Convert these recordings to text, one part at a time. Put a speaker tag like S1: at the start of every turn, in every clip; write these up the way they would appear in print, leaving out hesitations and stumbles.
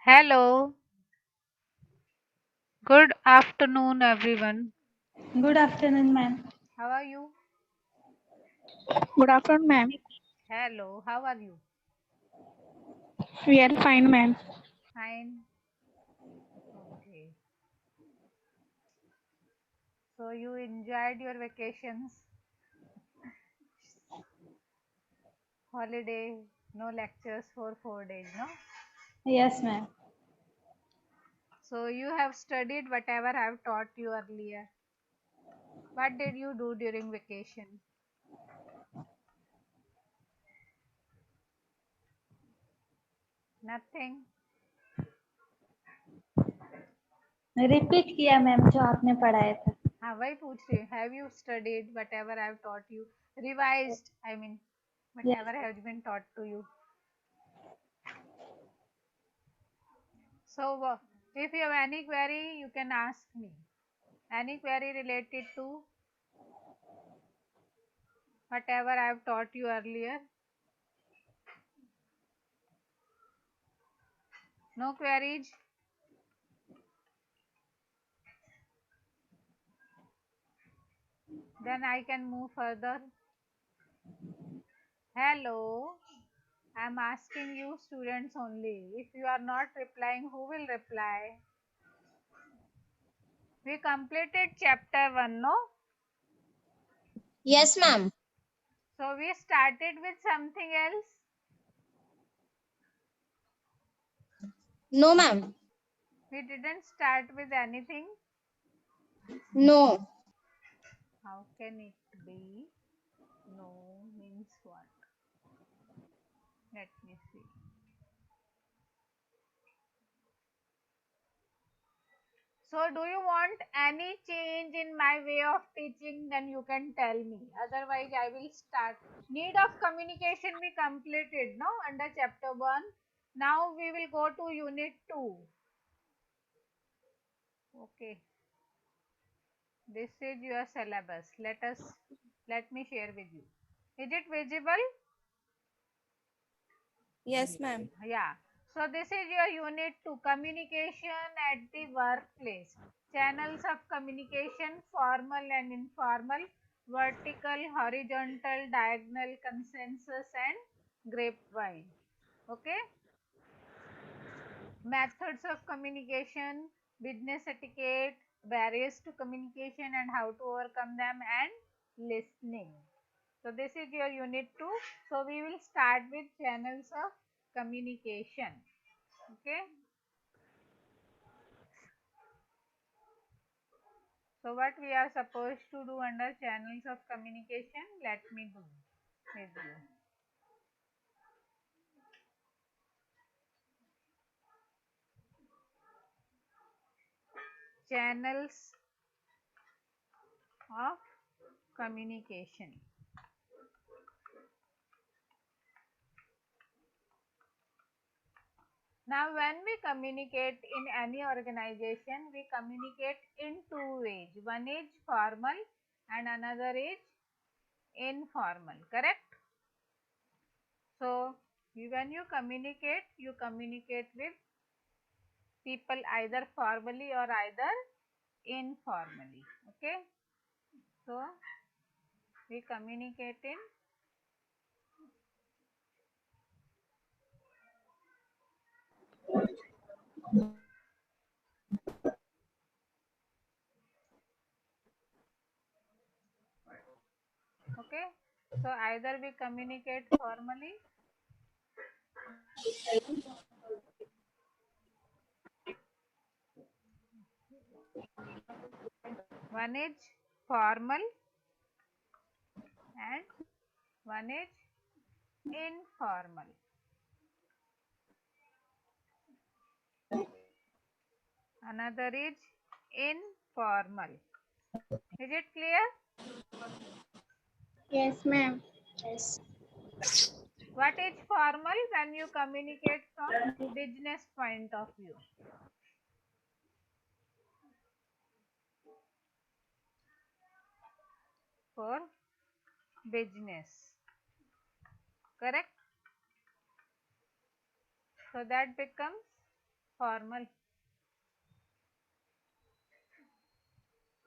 S1: Hello, good afternoon, everyone.
S2: Good afternoon, ma'am.
S1: How are you?
S3: Good afternoon, ma'am.
S1: Hello, how are you?
S3: We are fine, ma'am.
S1: Fine. Okay. So, you enjoyed your vacations, holiday, no lectures for 4 days, no?
S2: Yes, ma'am.
S1: So, you have studied whatever I have taught you earlier. What did you do during vacation? Nothing.
S2: Repeat किया ma'am जो आपने पढ़ाया था.
S1: हाँ वही पूछ रही हूँ. Have you studied whatever I have taught you? Revised, I mean,
S2: Yes.
S1: whatever has been taught to you. So, if you have any query, you can ask me. Any query related to whatever I have taught you earlier? No queries? Then I can move further. Hello, I am asking you students only. If you are not replying, who will reply? We completed chapter 1, no?
S4: Yes, ma'am.
S1: So we started with something else.
S4: No, ma'am.
S1: We didn't start with anything.
S4: No.
S1: How can it be? No means what? Let me see. So, do you want any change in my way of teaching? Then you can tell me. Otherwise, I will start. Need of communication we completed, no? Under chapter 1. Now we will go to unit 2. Okay. This is your syllabus. Let me share with you. Is it visible?
S3: Yes, ma'am.
S1: Yeah. So this is your unit 2, communication at the workplace. Channels of communication, formal and informal, vertical, horizontal, diagonal, consensus and grapevine. Okay. Methods of communication, business etiquette, barriers to communication and how to overcome them, and listening. So this is your unit 2. So we will start with channels of communication. Okay. So what we are supposed to do under channels of communication? Let me do with you. Channels of communication. Now when we communicate in any organization, we communicate in two ways. One is formal and another is informal, correct? So when you communicate with people either formally or either informally. Okay. So we communicate in okay. So either we communicate formally, one is formal and one is informal. Another is informal. Is it clear?
S3: Yes, ma'am.
S4: Yes.
S1: What is formal? When you communicate from business point of view. For business. Correct? So that becomes formal.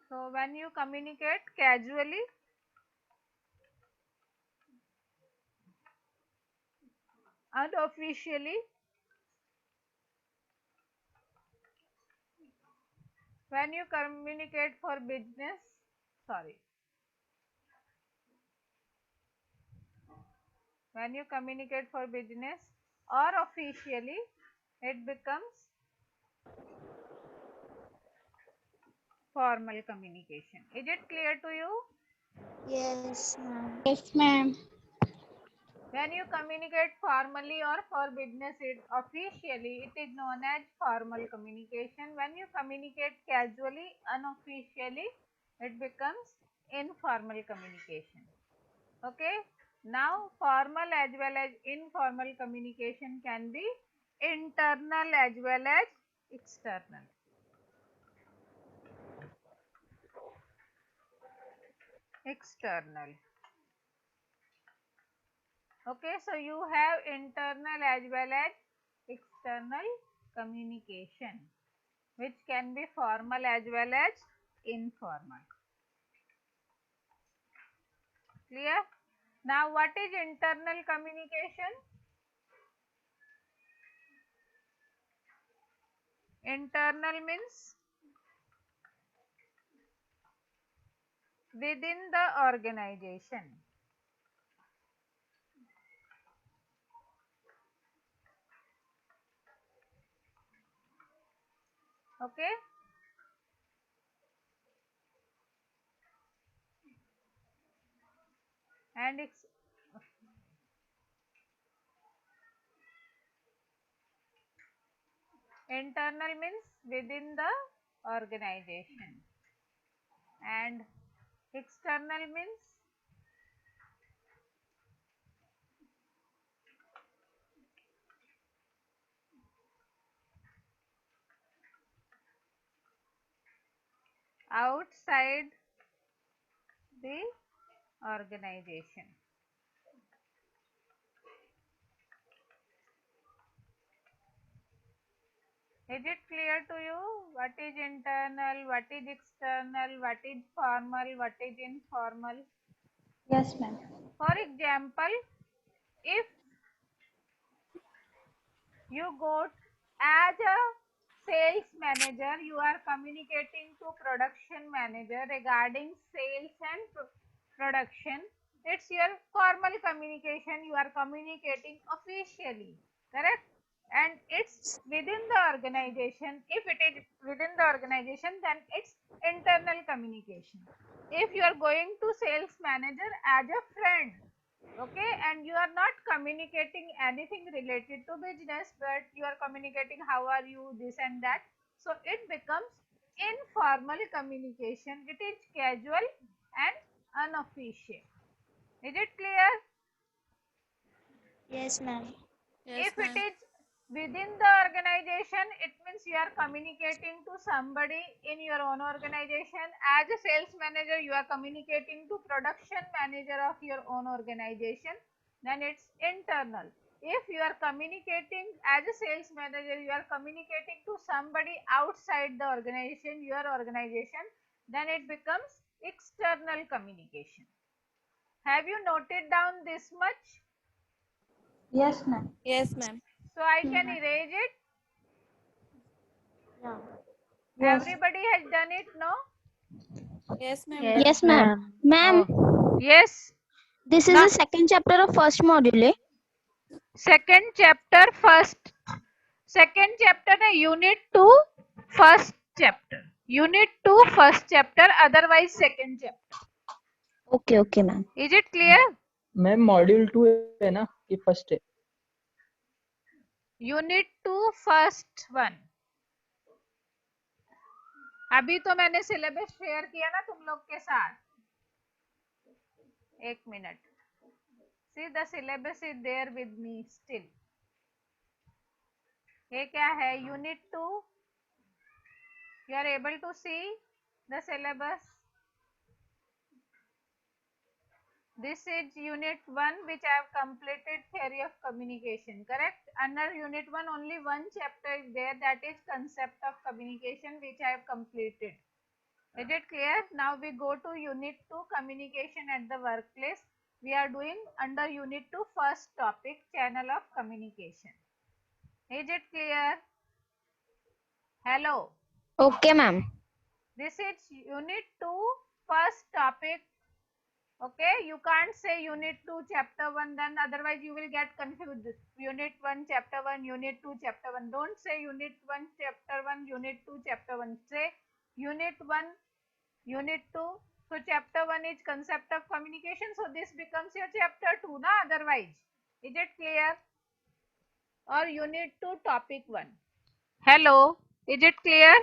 S1: So when you communicate casually, unofficially, when you communicate for business, when you communicate for business or officially, it becomes formal communication. Is it clear to you?
S4: Yes, ma'am.
S3: Yes, ma'am.
S1: When you communicate formally or for business officially, it is known as formal communication. When you communicate casually, unofficially, it becomes informal communication. Okay. Now, formal as well as informal communication can be internal as well as external. External. Okay, so you have internal as well as external communication, which can be formal as well as informal. Clear? Now, what is internal communication? Internal means within the organization. Okay. And internal means within the organization, and external means outside the organization. Is it clear to you what is internal, what is external, what is formal, what is informal?
S2: Yes, ma'am.
S1: For example, if you go as a sales manager, you are communicating to production manager regarding sales and production. It's your formal communication, you are communicating officially, correct? And it's within the organization. If it is within the organization, then it's internal communication. If you are going to sales manager as a friend, okay, and you are not communicating anything related to business, but you are communicating how are you, this and that, so it becomes informal communication. It is casual and unofficial. Is it clear?
S4: Yes, ma'am.
S3: Yes,
S1: If it
S3: ma'am.
S1: is within the organization, it means you are communicating to somebody in your own organization. As a sales manager, you are communicating to production manager of your own organization, then it's internal. If you are communicating as a sales manager, you are communicating to somebody outside the organization, your organization, then it becomes external communication. Have you noted down this much?
S2: Yes, ma'am.
S3: Yes, ma'am.
S1: So I can erase it.
S4: Yeah.
S2: Yes.
S1: Everybody has done it, no?
S3: Yes, ma'am.
S4: Yes, ma'am. Ma'am,
S1: Oh, yes.
S4: this is
S1: Now,
S4: the second chapter of first module, eh?
S1: second chapter, unit 2, first chapter. Unit 2, first chapter, otherwise second chapter.
S4: Okay, okay, ma'am.
S1: Is it clear?
S5: Ma'am module 2 है ना कि first है?
S1: Unit 2, first 1. अभी तो मैंने syllabus share किया ना तुम लोग के साथ. एक minute. See, the syllabus is there with me still. ये क्या है? Unit 2. You are able to see the syllabus. This is unit 1 which I have completed, theory of communication, correct? Under unit 1 only one chapter is there, that is concept of communication, which I have completed. Is it clear? Now we go to unit 2, communication at the workplace. We are doing under unit 2 first topic, channel of communication. Is it clear? Hello.
S4: Okay, ma'am.
S1: This is unit 2 first topic. Okay, you can't say unit 2 chapter 1, then otherwise you will get confused. Unit 1 chapter 1, unit 2 chapter 1. Don't say unit 1 chapter 1, unit 2 chapter 1. Say unit 1 unit 2. So chapter 1 is concept of communication, so this becomes your chapter 2 na, otherwise. Is it clear? Or unit 2 topic 1. Hello, is it clear?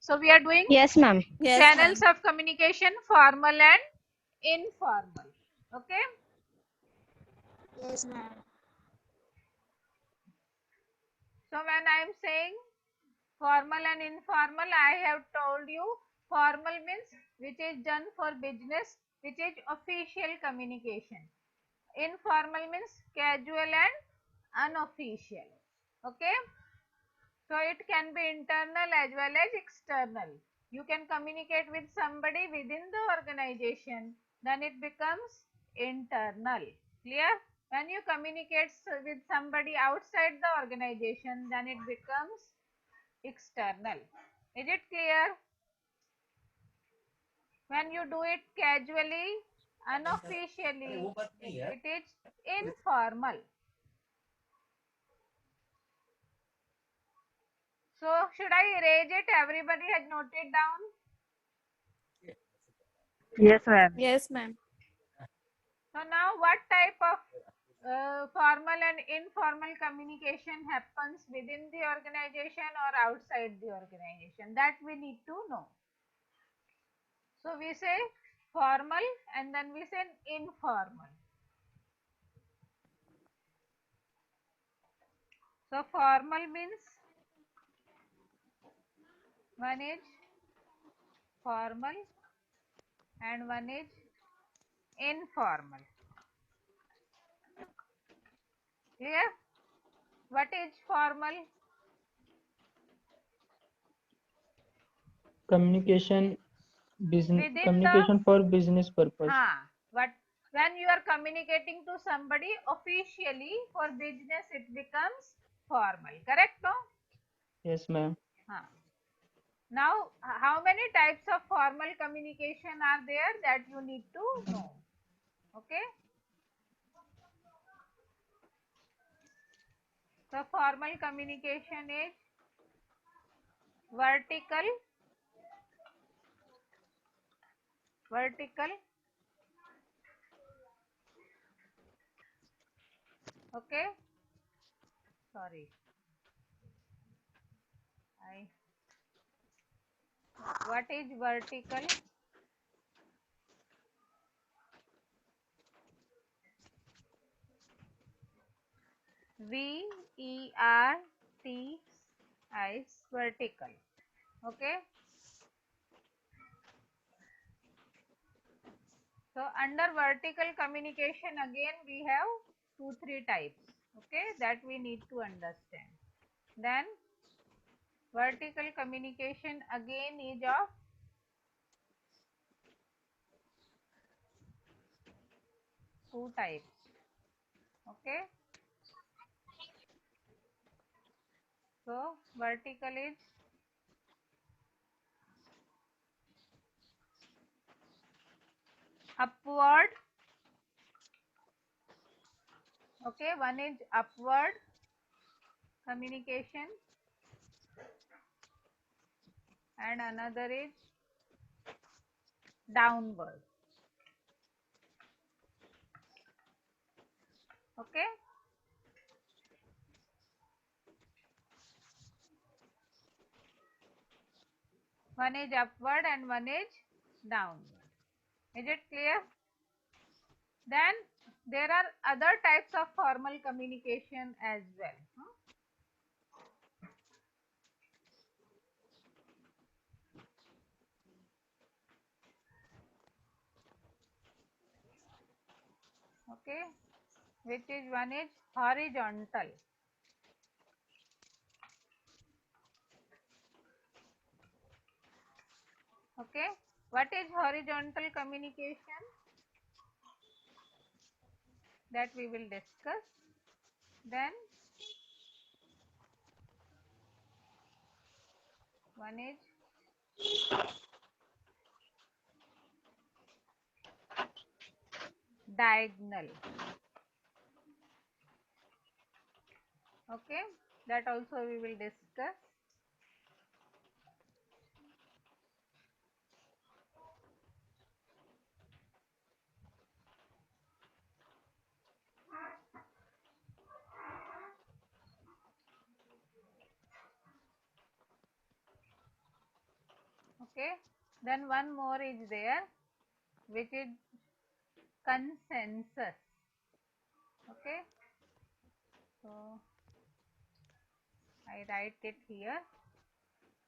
S1: So we are doing
S4: Yes, ma'am.
S3: Yes,
S1: channels
S3: ma'am.
S1: of communication, formal and informal. Okay.
S4: Yes, ma'am.
S1: So when I am saying formal and informal, I have told you formal means which is done for business, which is official communication. Informal means casual and unofficial. Okay. So it can be internal as well as external. You can communicate with somebody within the organization, then it becomes internal. Clear? When you communicate with somebody outside the organization, then it becomes external. Is it clear? When you do it casually, unofficially, it is informal. So should I erase it? Everybody has noted down.
S6: Yes, ma'am.
S3: Yes, ma'am.
S1: So now what type of formal and informal communication happens within the organization or outside the organization? That we need to know. So we say formal and then we say informal. So formal means one is formal and one is informal. Clear? What is formal?
S5: Communication, business,
S1: Within the
S5: communication for business purpose.
S1: But when you are communicating to somebody officially for business, it becomes formal. Correct? No?
S5: Yes, ma'am.
S1: Now, how many types of formal communication are there that you need to know? Okay. So, formal communication is vertical, okay. Sorry. What is vertical? V-E-R-T-I, vertical. Okay. So under vertical communication again we have 2-3 types, okay, that we need to understand. Then vertical communication again is of two types, okay. So vertical is upward, okay, one is upward communication and another is downward, okay. One is upward and one is downward. Is it clear? Then there are other types of formal communication as well. Okay, which is one is horizontal. Okay, what is horizontal communication? That we will discuss. Then one is diagonal. Okay, that also we will discuss. Okay, then one more is there, which is consensus. Okay, so I write it here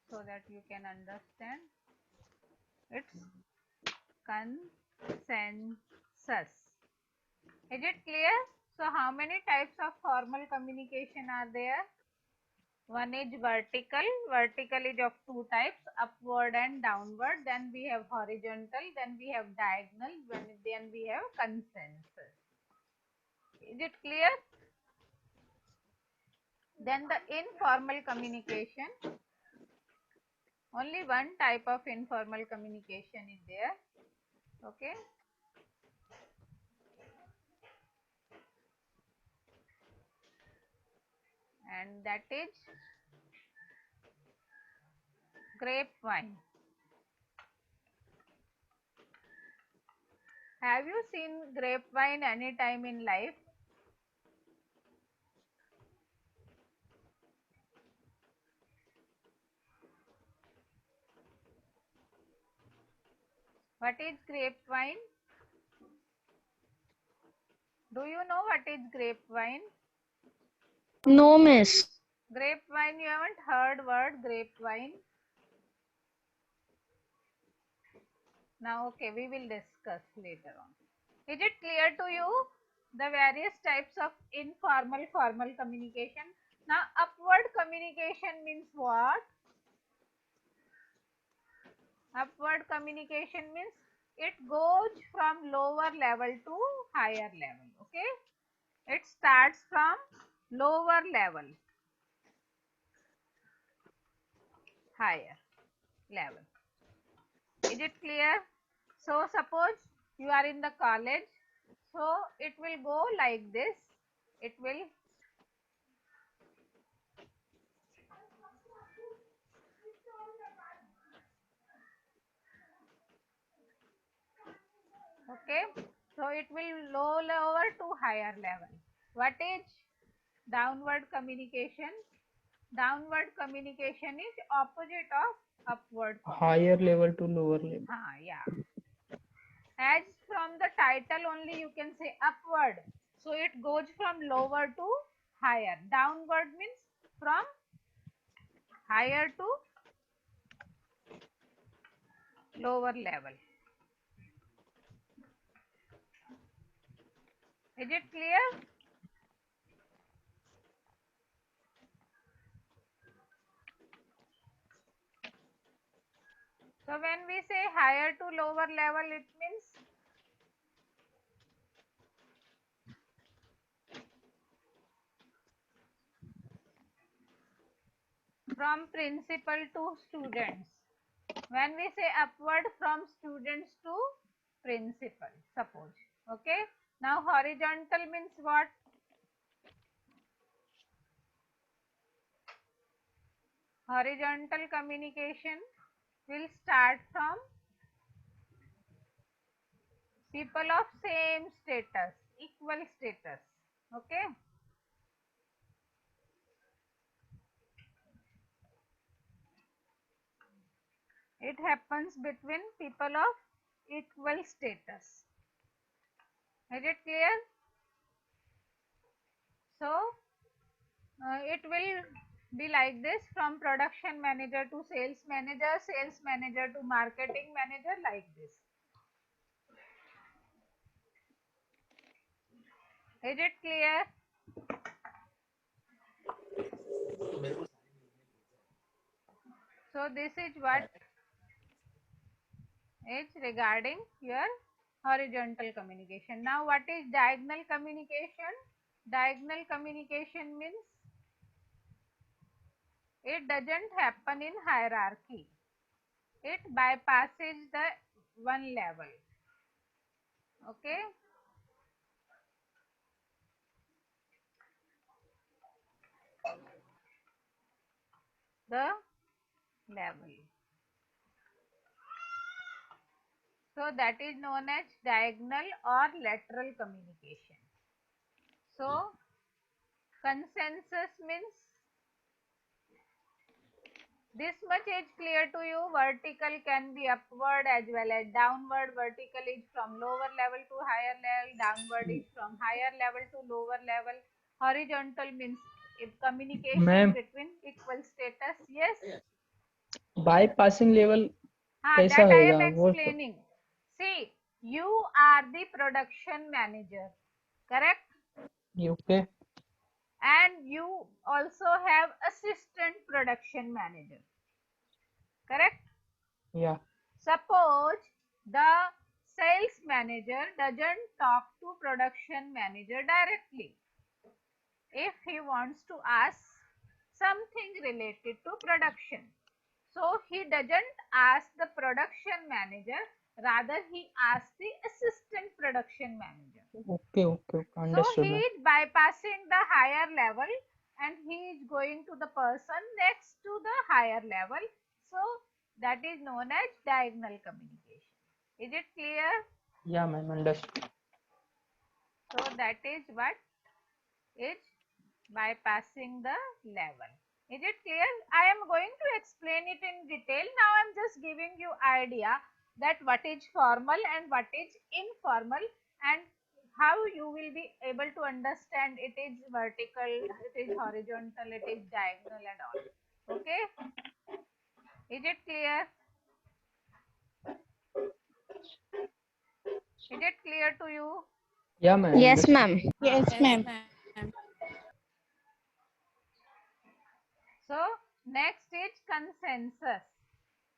S1: so that you can understand. It's consensus. Is it clear? So how many types of formal communication are there? One is vertical. Vertical is of two types, upward and downward. Then we have horizontal. Then we have diagonal. Then we have consensus. Is it clear? Then the informal communication. Only one type of informal communication is there. Okay. And that is grapevine. Have you seen grapevine any time in life? What is grapevine? Do you know what is grapevine?
S4: No, miss.
S1: Grapevine, you haven't heard word grapevine? Now, okay, we will discuss later on. Is it clear to you the various types of informal, formal communication? Now, upward communication means what? Upward communication means it goes from lower level to higher level. Okay, it starts from lower level, higher level. Is it clear? So suppose you are in the college, so it will go like this. It will okay, so it will lower to higher level. What is downward communication? Downward communication is opposite of upward communication.
S5: Higher level to lower level.
S1: Yeah. As from the title only you can say upward. So it goes from lower to higher. Downward means from higher to lower level. Is it clear? So when we say higher to lower level, it means from principal to students. When we say upward, from students to principal, suppose. Okay. Now horizontal means what? Horizontal communication will start from people of same status, equal status. Okay. It happens between people of equal status. Is it clear? So it will be like this, from production manager to sales manager to marketing manager, like this. Is it clear? So this is what is regarding your horizontal communication. Now what is diagonal communication? Diagonal communication means it doesn't happen in hierarchy. It bypasses the one level. Okay. The level. So that is known as diagonal or lateral communication. So consensus means this much is clear to you. Vertical can be upward as well as downward. Vertical is from lower level to higher level. Downward is from higher level to lower level. Horizontal means if communication
S5: Ma'am.
S1: between equal status. Yes.
S5: bypassing level कैसा
S1: That I am
S5: होएगा वो
S1: explaining. See, you are the production manager, correct?
S5: okay
S1: And you also have assistant production manager, correct?
S5: yeah
S1: Suppose the sales manager doesn't talk to production manager directly. If he wants to ask something related to production, so he doesn't ask the production manager, rather he asks the assistant production manager.
S5: okay
S1: So
S5: understood
S1: he
S5: ma'am.
S1: is bypassing the higher level and he is going to the person next to the higher level. So that is known as diagonal communication. Is it clear?
S5: Yeah ma'am, understood.
S1: So that is what is bypassing the level. Is it clear? I am going to explain it in detail. Now I am just giving you idea that what is formal and what is informal and how you will be able to understand it is vertical, it is horizontal, it is diagonal and all. Okay? Is it clear? Is it clear to you?
S5: Yeah ma'am,
S4: Yes,
S5: understood.
S4: ma'am.
S3: Yes, ma'am.
S1: So next is consensus.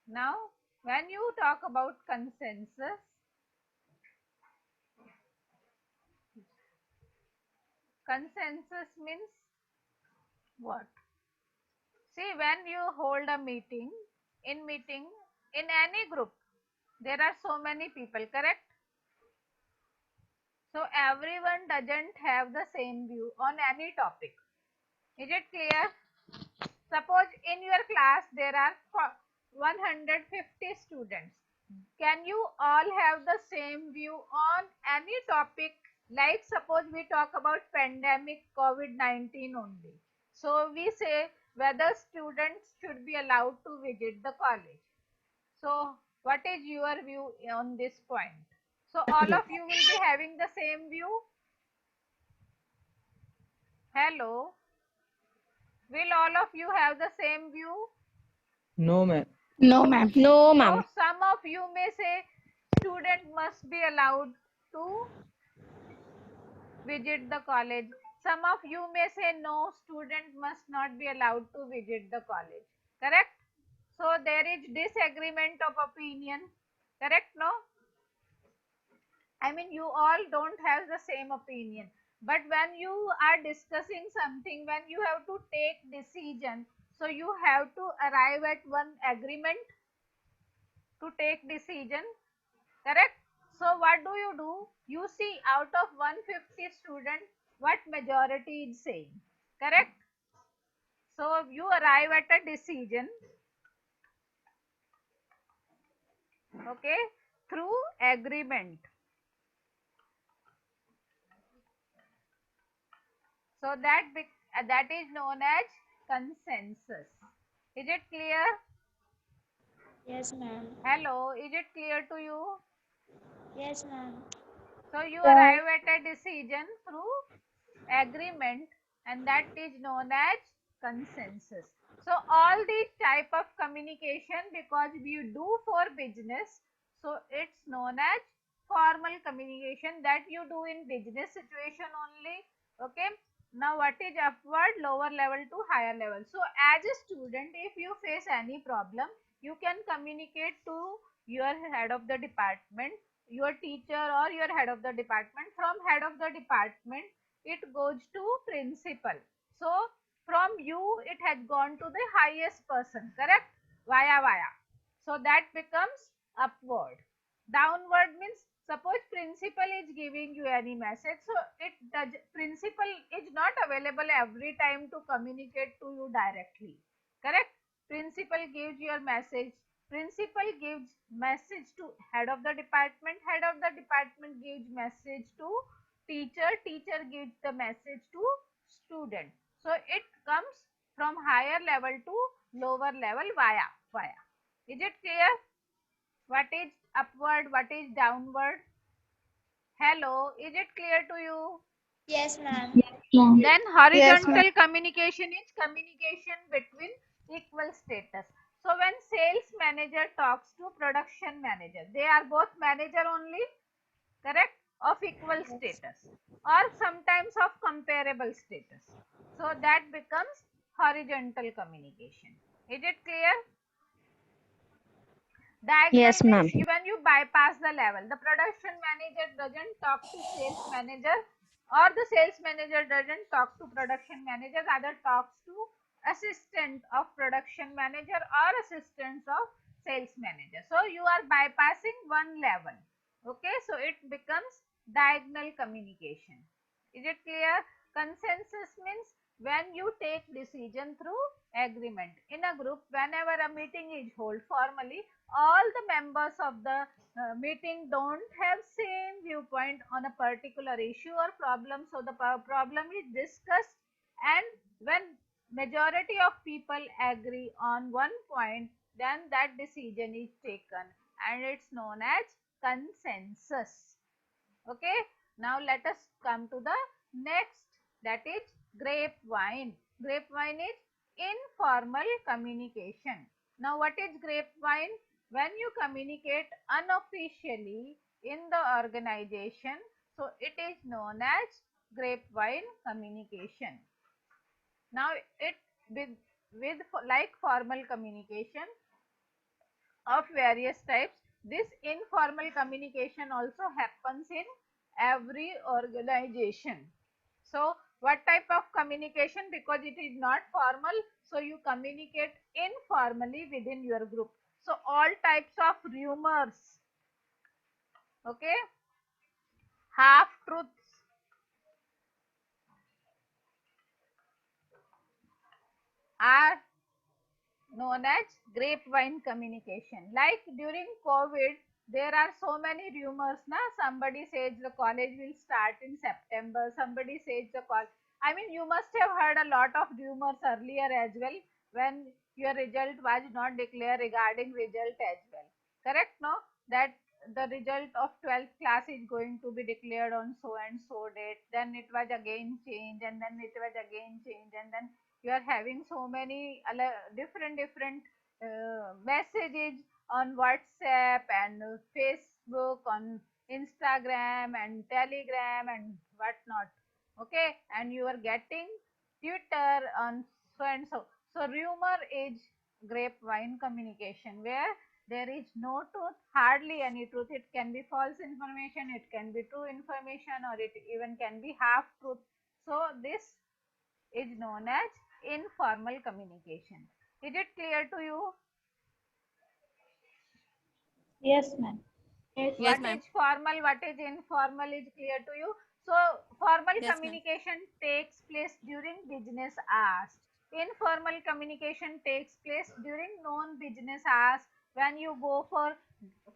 S1: Now when you talk about consensus, consensus means what? See, when you hold a meeting, in any group, there are so many people, correct? So everyone doesn't have the same view on any topic. Is it clear? Suppose in your class there are 150 students. Can you all have the same view on any topic? Like suppose we talk about pandemic COVID-19 only. So we say whether students should be allowed to visit the college. So what is your view on this point? So all of you will be having the same view. Hello. Will all of you have the same view?
S5: No ma'am.
S3: No, ma'am.
S4: No,
S1: So
S4: ma'am.
S1: some of you may say student must be allowed to visit the college. Some of you may say no, student must not be allowed to visit the college. Correct? So there is disagreement of opinion. Correct? No? I mean you all don't have the same opinion. But when you are discussing something, when you have to take decision, so you have to arrive at one agreement to take decision, correct? So what do? You see out of 150 students, what majority is saying, correct? So you arrive at a decision, okay, through agreement. So that is known as consensus. Is it clear?
S2: Yes, ma'am.
S1: Hello, is it clear to you?
S2: Yes, ma'am.
S1: So you arrive at a decision through agreement and that is known as consensus. So all these type of communication, because we do for business, so it's known as informal communication that you do in business situation only. Okay. Now what is upward, lower level to higher level? So as a student, if you face any problem, you can communicate to your head of the department, your teacher or your head of the department. From head of the department, it goes to principal. So from you, it has gone to the highest person, correct? Via. So that becomes upward. Downward means, suppose principal is giving you any message, so it does, principal is not available every time to communicate to you directly, correct? Principal gives your message, principal gives message to head of the department, head of the department gives message to teacher, teacher gives the message to student. So it comes from higher level to lower level via. Is it clear? What is upward, what is downward? Hello, is it clear to you?
S3: Yes, ma'am.
S2: ma'am.
S1: Then horizontal communication is communication between equal status. So when sales manager talks to production manager, they are both manager only, correct? Of equal status or sometimes of comparable status. So that becomes horizontal communication. Is it clear? Diagonal
S4: Yes, ma'am.
S1: means when you bypass the level. The production manager doesn't talk to sales manager, or the sales manager doesn't talk to production manager, rather talks to assistant of production manager or assistants of sales manager. So you are bypassing one level. Okay, so it becomes diagonal communication. Is it clear? Consensus means when you take decision through agreement. In a group, whenever a meeting is held formally, all the members of the meeting don't have same viewpoint on a particular issue or problem, so the problem is discussed, and when majority of people agree on one point, then that decision is taken and it's known as consensus. Okay, now let us come to the next, that is grapevine. Grapevine is informal communication. Now what is grapevine? When you communicate unofficially in the organization, so it is known as grapevine communication. Now it with like formal communication of various types, this informal communication also happens in every organization. So what type of communication? Because it is not formal, so you communicate informally within your group. So all types of rumors, okay, half truths are known as grapevine communication. Like during COVID, there are so many rumors. Na, somebody says the college will start in September. Somebody says the college. I mean, you must have heard a lot of rumors earlier as well when your result was not declared regarding result as well. Correct? No, that the result of 12th class is going to be declared on so and so date. Then it was again changed, and then it was again changed, and then you are having so many different messages on WhatsApp and Facebook, on Instagram and Telegram and whatnot. Okay, and you are getting Twitter on so and so. So rumor is grapevine communication where there is no truth, hardly any truth. It can be false information, it can be true information, or it even can be half truth. So this is known as informal communication. Is it clear to you?
S2: Yes, ma'am.
S3: Yes,
S1: What
S3: ma'am.
S1: is formal, what is informal is clear to you. So formal
S3: Yes, ma'am.
S1: communication takes place during business hours. Informal communication takes place during non-business hours, when you go for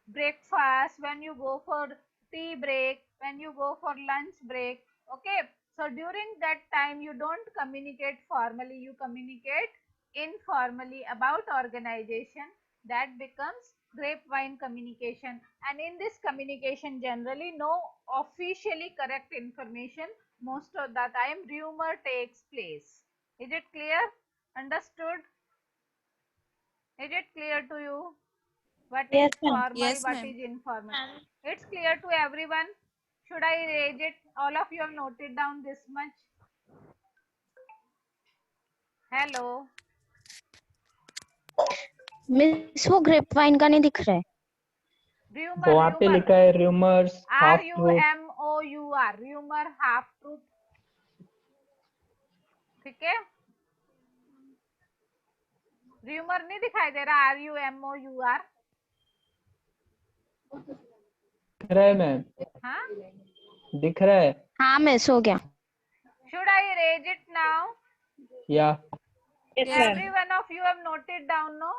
S1: breakfast, when you go for tea break, when you go for lunch break. Okay, so during that time you don't communicate formally, you communicate informally about organization. That becomes grapevine communication, and in this communication generally no officially correct information, most of the time rumor takes place. Is it clear? Understood? Is it clear to you? What
S2: Yes,
S1: is
S2: ma'am.
S1: formal,
S3: Yes,
S1: what
S3: ma'am.
S1: is informal? It's clear to everyone. Should I erase it? All of you have noted down this much. Hello.
S4: Miss वो grep wine का नहीं दिख रहा है.
S1: Rumor,
S5: वहाँ पे
S1: rumor.
S5: लिखा है rumors, half truth.
S1: RUMOUR, rumor, half truth. ठीक है. rumor नहीं दिखाई दे रहा. RUMOUR.
S5: दिख रहा है मैम,
S1: हाँ.
S5: दिख रहा है.
S4: हाँ मिस हो गया.
S1: Should I erase it now?
S5: Yeah.
S2: Yes, ma'am.
S1: Every one of you have noted down, no?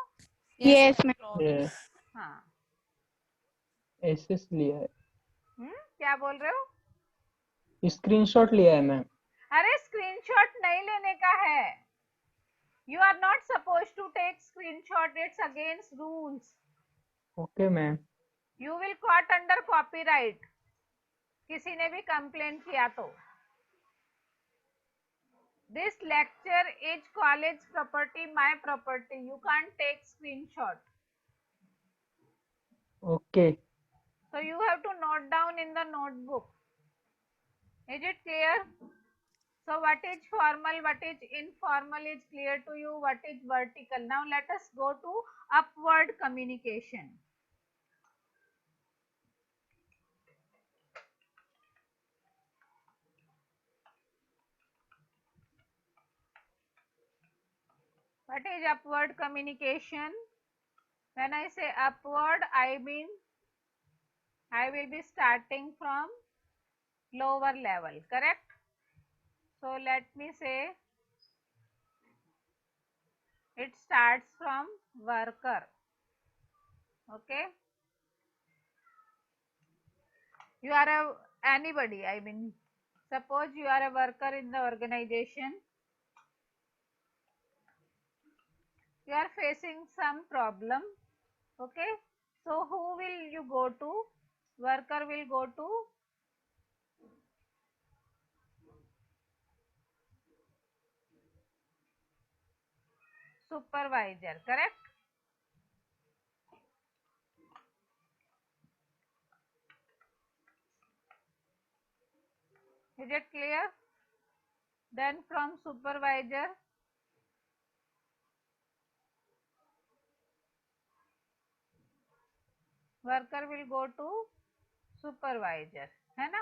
S3: Yes, ma'am.
S5: Yeah.
S1: हाँ.
S5: एसएस लिया है.
S1: क्या बोल रहे हो?
S5: स्क्रीनशॉट लिया है मैम.
S1: अरे स्क्रीनशॉट नहीं लेने का है. You are not supposed to take screenshot. It's against rules.
S5: Okay ma'am.
S1: You will caught under copyright. किसी ने भी कंप्लेन किया तो. This lecture is college property, my property. You can't take screenshot.
S5: Okay.
S1: So you have to note down in the notebook. Is it clear? So what is formal, what is informal is clear to you. What is vertical? Now let us go to upward communication. What is upward communication? When I say upward, I mean I will be starting from lower level, correct? So let me say it starts from worker. Okay, you are anybody, I mean, suppose you are a worker in the organization. You are facing some problem. Okay, so who will you go to? Worker will go to supervisor, correct? Is it clear? Then from supervisor, worker will go to supervisor, है ना?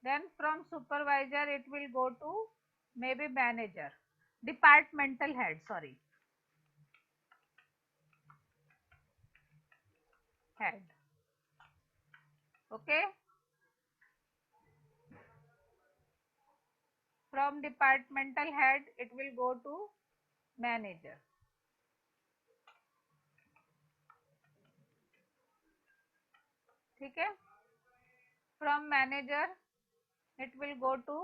S1: Then from supervisor it will go to maybe manager, departmental head, sorry, head. Okay, from departmental head it will go to manager. ठीक है. From manager it will go to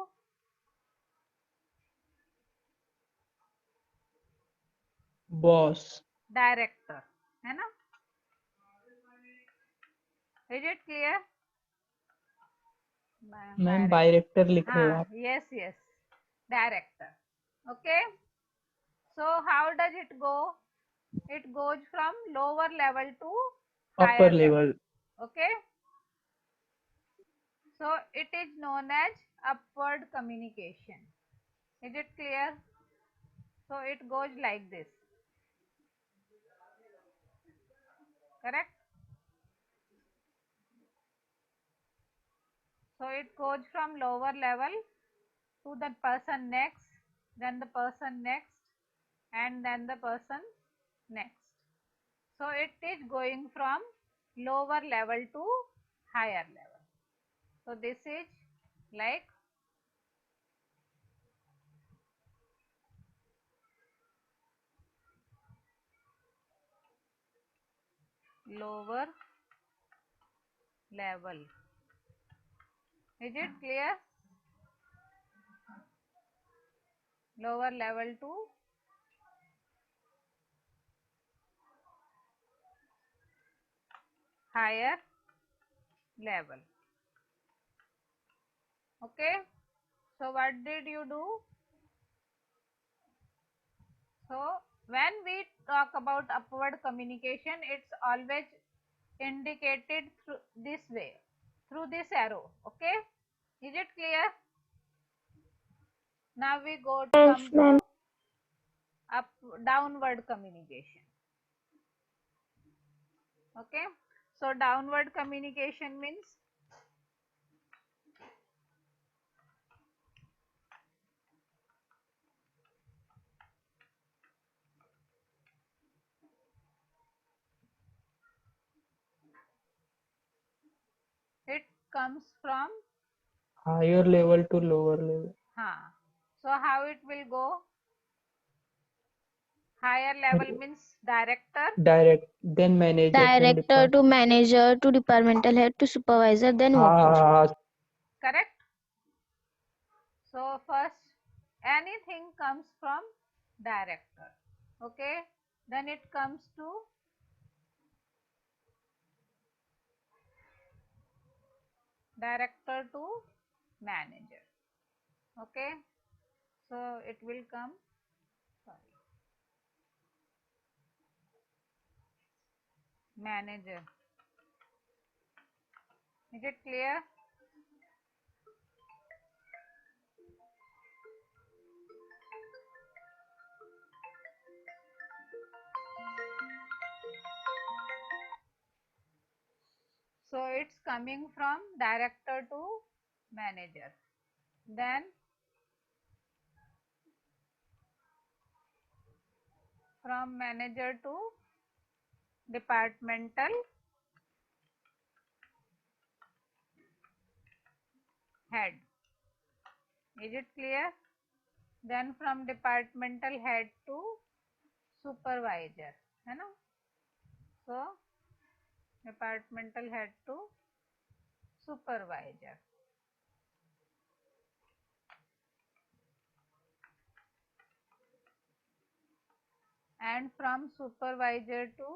S5: boss.
S1: director, है ना? Is it clear?
S5: Ma'am director लिख रहे हो
S1: हाँ,
S5: आप.
S1: yes, yes, director. Okay, so how does it go? It goes from lower level to higher
S5: upper level.
S1: Okay, so it is known as upward communication. Is it clear? So it goes like this, correct? So it goes from lower level to the person next, then the person next, and then the person next. So it is going from lower level to higher level. So this is like lower level. Is it clear? Lower level to higher level. Okay, so what did you do? So when we talk about upward communication, it's always indicated through this way, through this arrow. Okay, is it clear? Now we go to come to up downward communication. Okay, so downward communication means it comes from
S5: Higher level to lower level.
S1: so how it will go? Higher level means director,
S5: Direct, then manager, then
S4: Director
S5: department.
S4: to manager to departmental head to supervisor, then worker.
S1: correct? So first anything comes from director. Okay, then it comes to director to manager. Okay, so it will come, sorry, manager. Is it clear? So it's coming from director to manager. Then from manager to departmental head. Is it clear? Then from departmental head to supervisor. है ना? So departmental head to supervisor. And from supervisor to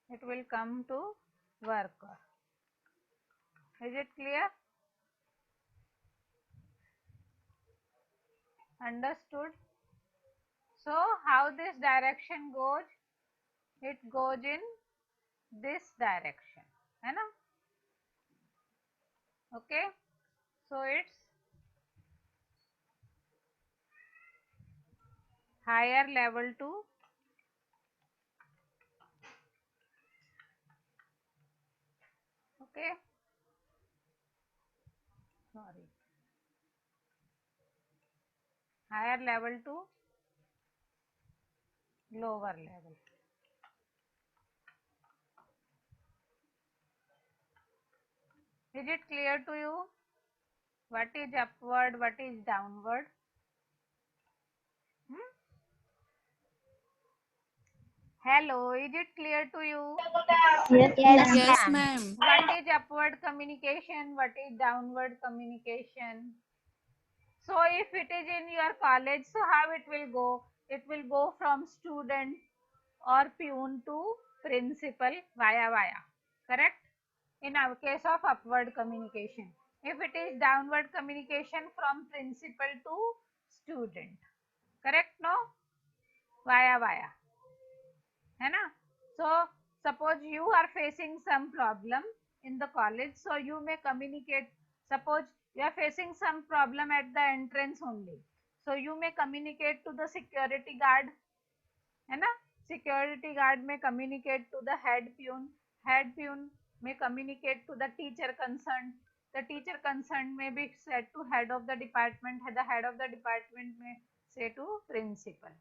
S1: it will come to worker. Is it clear? Understood? So how this direction goes? It goes in this direction. है ना? Okay. So it's higher level to okay, sorry, higher level to lower level. Is it clear to you? What is upward, what is downward? Hello, is it clear to you?
S2: Yes,
S3: Yes,
S2: ma'am.
S3: ma'am.
S1: What is upward communication? What is downward communication? So if it is in your college, so how it will go? It will go from student or peon to principal via. Correct? In our case of upward communication. If it is downward communication, from principal to student. Correct? No? Via. है ना? So suppose you are facing some problem in the college, so you may communicate. Suppose you are facing some problem at the entrance only, so you may communicate to the security guard, है ना? Security guard may communicate to the head peon may communicate to the teacher concerned, the teacher concerned may be said to head of the department, the head of the department may say to principal.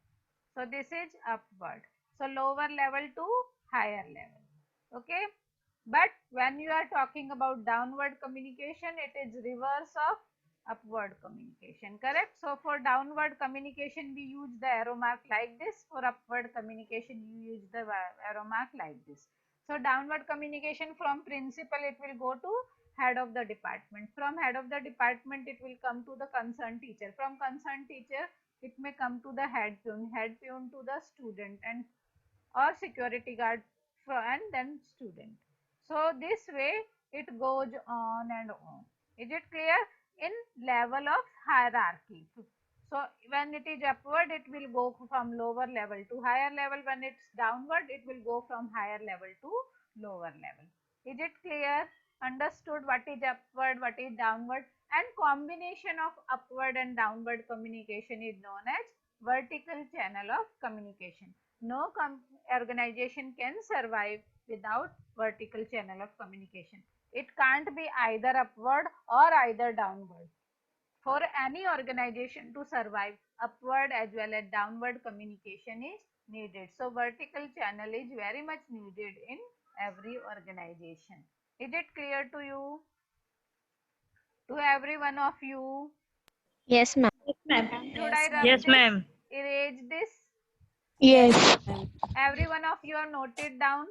S1: So this is upward. So lower level to higher level. Okay. But when you are talking about downward communication, it is reverse of upward communication. Correct? So for downward communication, we use the arrow mark like this. For upward communication, you use the arrow mark like this. So downward communication, from principal, it will go to head of the department. From head of the department, it will come to the concerned teacher. From concerned teacher, it may come to the head peon to the student, and or security guard and then student. So this way it goes on and on. Is it clear? In level of hierarchy. So when it is upward, it will go from lower level to higher level. When it's downward, it will go from higher level to lower level. Is it clear? Understood what is upward, what is downward, and combination of upward and downward communication is known as vertical channel of communication. No organization can survive without vertical channel of communication. It can't be either upward or either downward. For any organization to survive, upward as well as downward communication is needed. So vertical channel is very much needed in every organization. Is it clear to you? To every one of you?
S4: Yes, ma'am.
S2: Yes, ma'am.
S1: Should I rub
S5: Yes,
S1: this?
S5: ma'am.
S1: Erase this?
S4: Yes.
S1: Every one of you are noted down.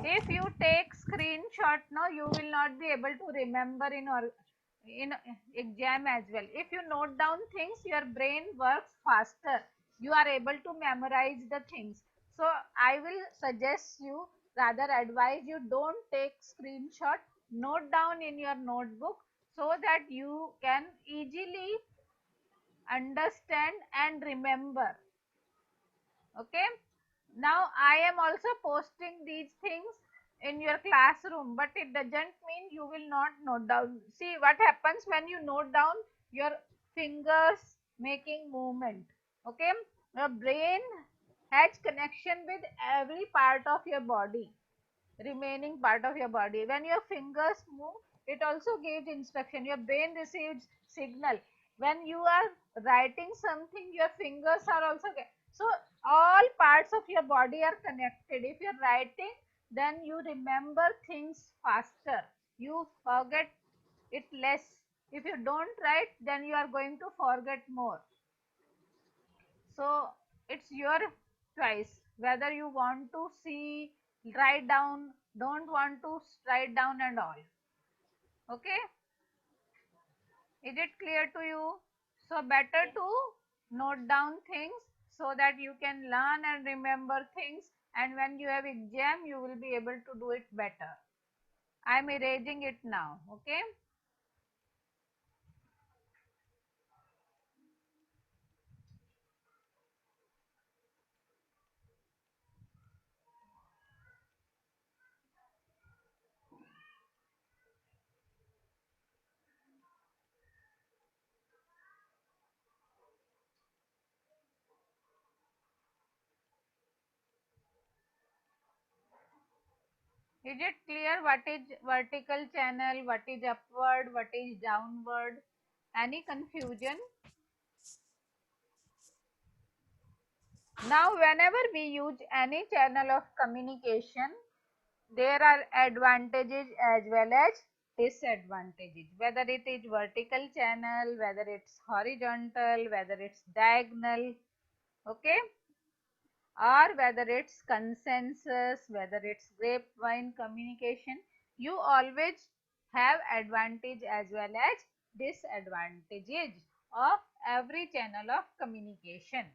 S1: If you take screenshot now, you will not be able to remember in exam as well. If you note down things, your brain works faster. You are able to memorize the things. So I will suggest you, rather advise you, don't take screenshot. Note down in your notebook so that you can easily understand and remember. Okay. Now I am also posting these things in your classroom, but it doesn't mean you will not note down. See what happens when you note down, your fingers making movement. Okay. Your brain has connection with every part of your body, remaining part of your body. When your fingers move, it also gives instruction. Your brain receives signal. When you are writing something, your fingers are also so all parts of your body are connected. If you're writing, then you remember things faster. You forget it less. If you don't write, then you are going to forget more. So it's your choice whether you want to see, write down, don't want to write down and all. Okay, is it clear to you? So better to note down things so that you can learn and remember things, and when you have exam you will be able to do it better. I am erasing it now. Okay. Is it clear what is vertical channel, what is upward, what is downward? Any confusion? Now, whenever we use any channel of communication, there are advantages as well as disadvantages. Whether it is vertical channel, whether it's horizontal, whether it's diagonal, okay, or whether it's consensus, whether it's grapevine communication, you always have advantage as well as disadvantages of every channel of communication.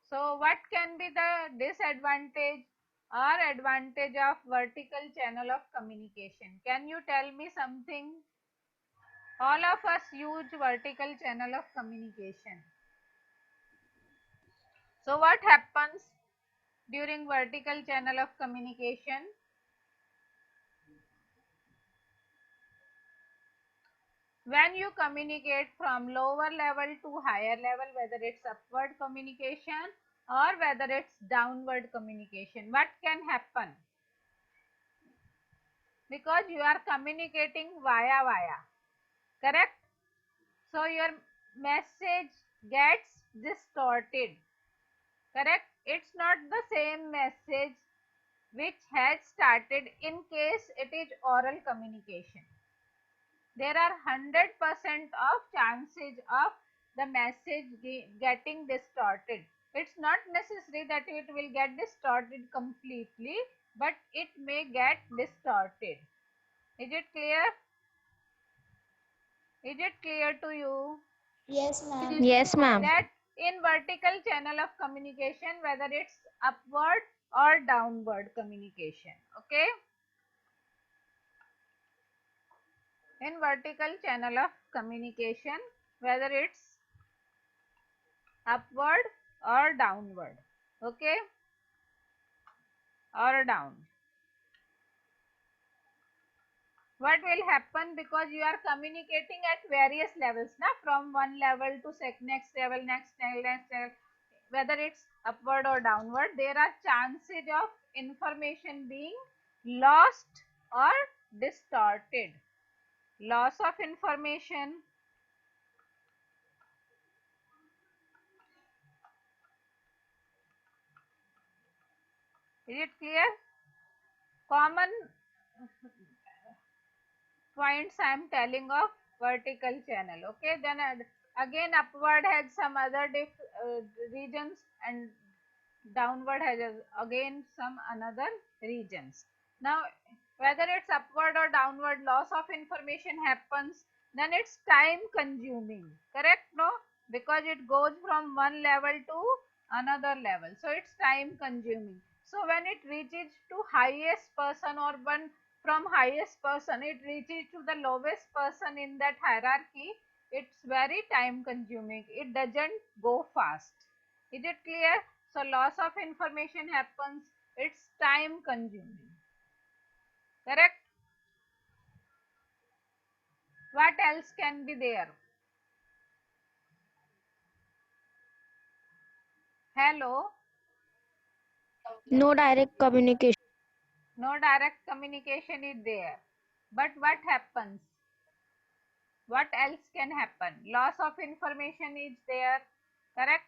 S1: So what can be the disadvantage or advantage of vertical channel of communication? Can you tell me something? All of us use vertical channel of communication. So what happens during vertical channel of communication? When you communicate from lower level to higher level, whether it's upward communication or whether it's downward communication, what can happen? Because you are communicating via, correct? So your message gets distorted, correct? It's not the same message which has started in case it is oral communication. There are 100% of chances of the message getting distorted. It's not necessary that it will get distorted completely, but it may get distorted. Is it clear? Is it clear to you?
S2: Yes, ma'am.
S4: Yes, ma'am.
S1: That in vertical channel of communication, whether it's upward or downward communication. Okay, in vertical channel of communication, whether it's upward or downward. Okay, or down. What will happen, because you are communicating at various levels now, from one level to next level, next level, whether it's upward or downward, there are chances of information being lost or distorted. Loss of information, is it clear? Common points I am telling of vertical channel. Okay, then again upward has some other regions, and downward has again some another regions. Now whether it's upward or downward, loss of information happens, then it's time consuming, correct? No, because it goes from one level to another level, so it's time consuming. So when it reaches to highest person, or one from highest person it reaches to the lowest person in that hierarchy, it's very time consuming, it doesn't go fast. Is it clear? So loss of information happens, it's time consuming, correct? What else can be there? Hello?
S4: No direct communication.
S1: No direct communication is there. But what happens? What else can happen? Loss of information is there, correct?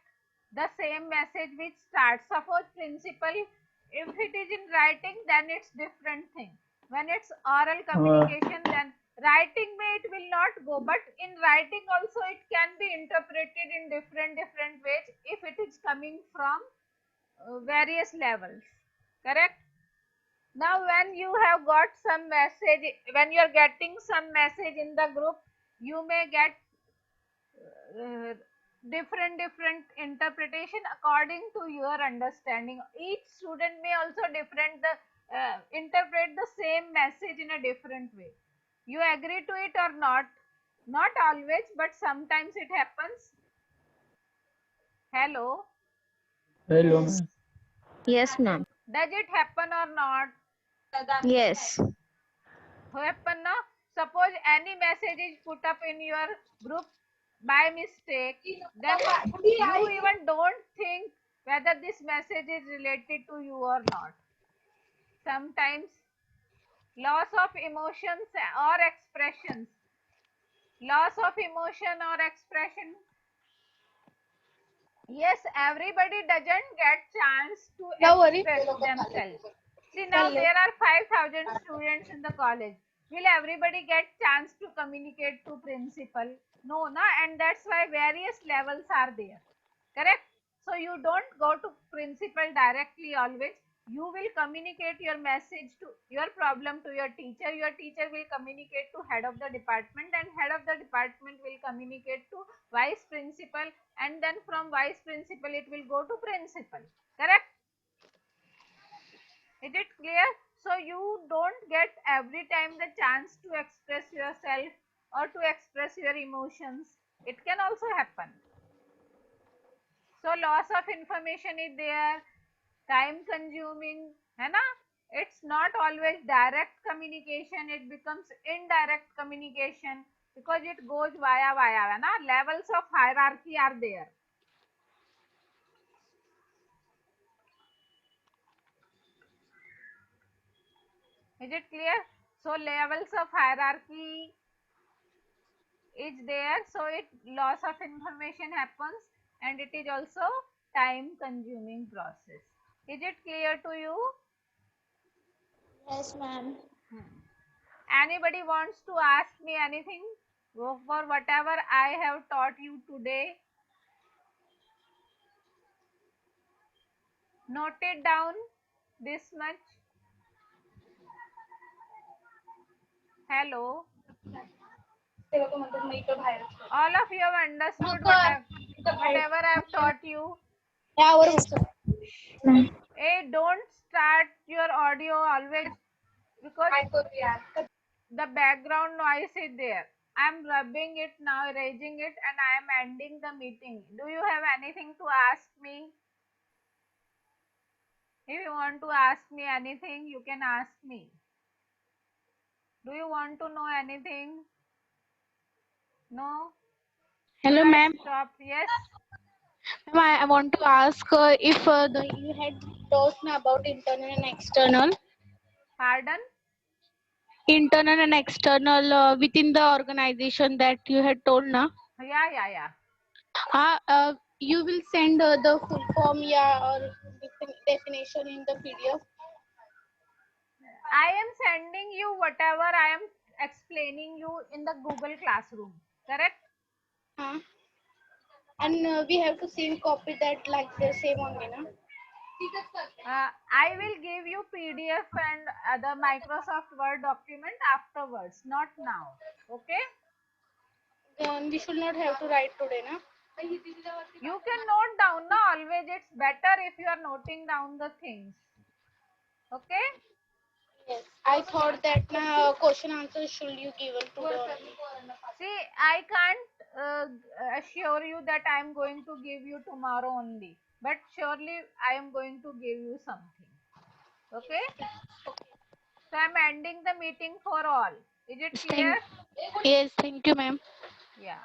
S1: The same message which starts, suppose principal, if it is in writing then it's different thing. When it's oral communication, then writing may it will not go, but in writing also it can be interpreted in different ways if it is coming from various levels, correct? Now when you have got some message, when you are getting some message in the group, you may get uh, different interpretation according to your understanding. Each student may also interpret the same message in a different way. You agree to it or not? Not always, but sometimes it happens. Hello,
S5: Hello, ma'am.
S4: Yes, ma'am.
S1: does it happen or not?
S4: Yes.
S1: Happen now. Suppose any message is put up in your group by mistake, then you even don't think whether this message is related to you or not. Sometimes loss of emotions or expressions, loss of emotion or expression. Yes, everybody doesn't get chance to express themselves. See, now there are 5,000 students in the college. Will everybody get chance to communicate to principal? No, na, and that's why various levels are there, correct? So you don't go to principal directly always. You will communicate your message to your problem to your teacher will communicate to head of the department, and head of the department will communicate to vice principal, and then from vice principal it will go to principal, correct? Is it clear? So you don't get every time the chance to express yourself or to express your emotions. It can also happen. So loss of information is there, time consuming, है ना? It's not always direct communication, it becomes indirect communication because it goes via, है ना? Levels of hierarchy are there. Is it clear? So levels of hierarchy is there, so it loss of information happens, and it is also time consuming process. Is it clear to you?
S3: Yes, ma'am.
S1: Anybody wants to ask me anything for whatever I have taught you today? Note it down this much. Hello, all of you have understood what I whatever I have taught you.
S2: Ma'am.
S1: Hey, don't start your audio always because the background noise is there. I am rubbing it now, erasing it, and I am ending the meeting. Do you have anything to ask me? If you want to ask me anything, you can ask me. Do you want to know anything? No?
S3: Hello,
S1: Should I
S3: ma'am.
S1: stop? Yes.
S3: Ma'am, I want to ask if you had taught me about
S1: Pardon?
S3: internal and external within the organization that you had told now.
S1: Yeah.
S3: You will send the full form, or definition in the PDF.
S1: I am sending you whatever I am explaining you in the Google Classroom. Correct?
S3: And we have to same copy that like the same only, na?
S1: I will give you PDF and the Microsoft Word document afterwards, not now. Okay?
S3: We should not have to write today, na?
S1: You can note down, no? Always it's better if you are noting down the things. Okay?
S3: Yes. I thought that question answer should you given today only.
S1: See, I can't assure you that I am going to give you tomorrow only. But surely I am going to give you something. Okay? So I am ending the meeting for all. Is it clear?
S3: Yes, thank you, ma'am.
S1: Yeah.